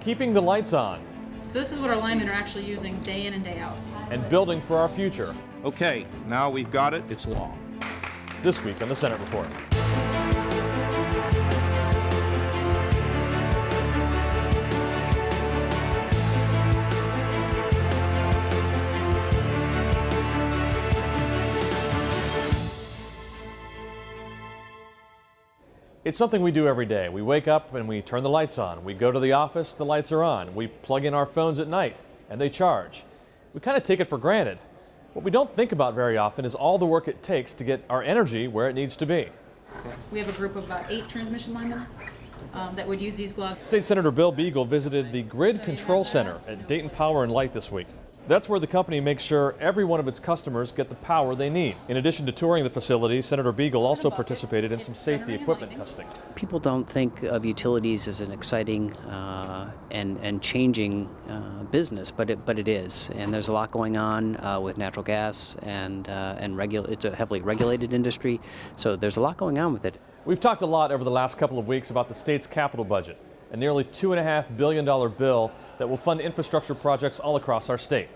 keeping the lights on. So this is what our linemen are actually using day in and day out. And building for our future. Okay, now we've got it, it's law. This week on the Senate Report. It's something we do every day. We wake up and we turn the lights on. We go to the office, the lights are on. We plug in our phones at night and they charge. We kind of take it for granted. What we don't think about very often is all the work it takes to get our energy where it needs to be. We have a group of about 8 transmission linemen that would use these gloves. State Senator Bill Beagle visited the Grid Control Center at Dayton Power and Light this week. That's where the company makes sure every one of its customers get the power they need. In addition to touring the facility, Senator Beagle also participated in some safety equipment testing. People don't think of utilities as an exciting and changing business, but it is. And there's a lot going on with natural gas, and it's a heavily regulated industry, so there's a lot going on with it. We've talked a lot over the last couple of weeks about the state's capital budget, a nearly $2.5 billion bill that will fund infrastructure projects all across our state.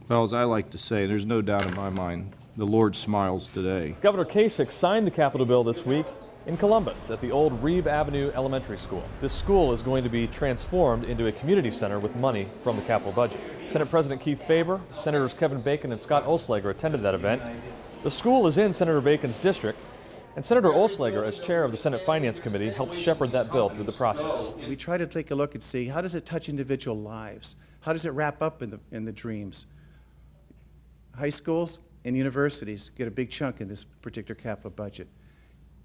Well, as I like to say, there's no doubt in my mind, the Lord smiles today. Governor Kasich signed the capital bill this week in Columbus at the old Reeb Avenue Elementary School. This school is going to be transformed into a community center with money from the capital budget. Senate President Keith Faber, Senators Kevin Bacon and Scott Oelslager attended that event. The school is in Senator Bacon's district, and Senator Oelslager, as chair of the Senate Finance Committee, helped shepherd that bill through the process. We try to take a look and see, how does it touch individual lives? How does it wrap up in the dreams? High schools and universities get a big chunk in this particular capital budget,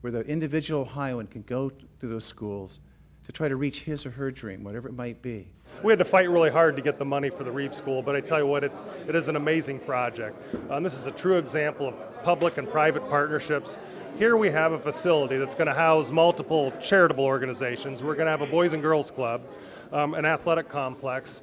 where the individual Ohioan can go to those schools to try to reach his or her dream, whatever it might be. We had to fight really hard to get the money for the Reeb School, but I tell you what, it is an amazing project. This is a true example of public and private partnerships. Here we have a facility that's going to house multiple charitable organizations. We're going to have a Boys and Girls Club, an athletic complex,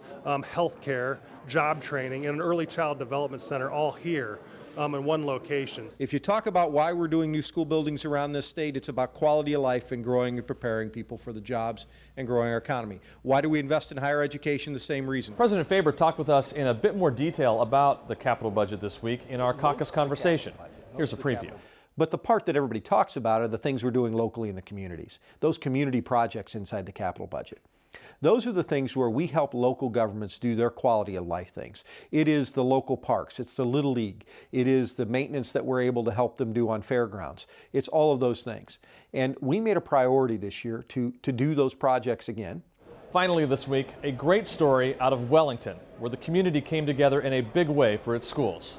health care, job training, and an early child development center all here in one location. If you talk about why we're doing new school buildings around this state, it's about quality of life and growing and preparing people for the jobs and growing our economy. Why do we invest in higher education? The same reason. President Faber talked with us in a bit more detail about the capital budget this week in our Caucus Conversation. Here's a preview. But the part that everybody talks about are the things we're doing locally in the communities, those community projects inside the capital budget. Those are the things where we help local governments do their quality of life things. It is the local parks, it's the Little League, it is the maintenance that we're able to help them do on fairgrounds. It's all of those things. And we made a priority this year to do those projects again. Finally this week, a great story out of Wellington, where the community came together in a big way for its schools.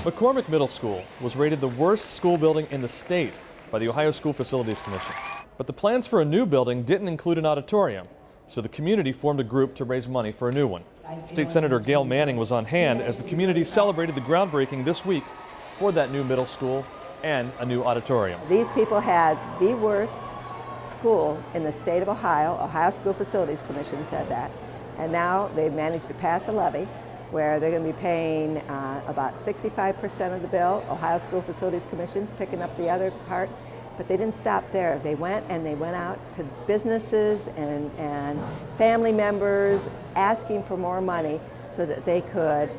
McCormick Middle School was rated the worst school building in the state by the Ohio School Facilities Commission. But the plans for a new building didn't include an auditorium, so the community formed a group to raise money for a new one. State Senator Gayle Manning was on hand as the community celebrated the groundbreaking this week for that new middle school and a new auditorium. These people had the worst school in the state of Ohio. Ohio School Facilities Commission said that. And now they've managed to pass a levy where they're going to be paying about 65% of the bill. Ohio School Facilities Commission's picking up the other part. But they didn't stop there. They went out to businesses and family members asking for more money so that they could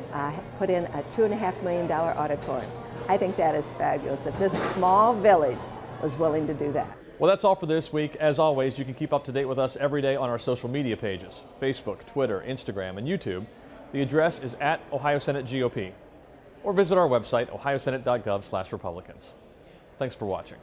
put in a $2.5 million auditorium. I think that is fabulous that this small village was willing to do that. Well, that's all for this week. As always, you can keep up to date with us every day on our social media pages, Facebook, Twitter, Instagram, and YouTube. The address is at Ohio Senate GOP, or visit our website, ohiosenate.gov/Republicans. Thanks for watching.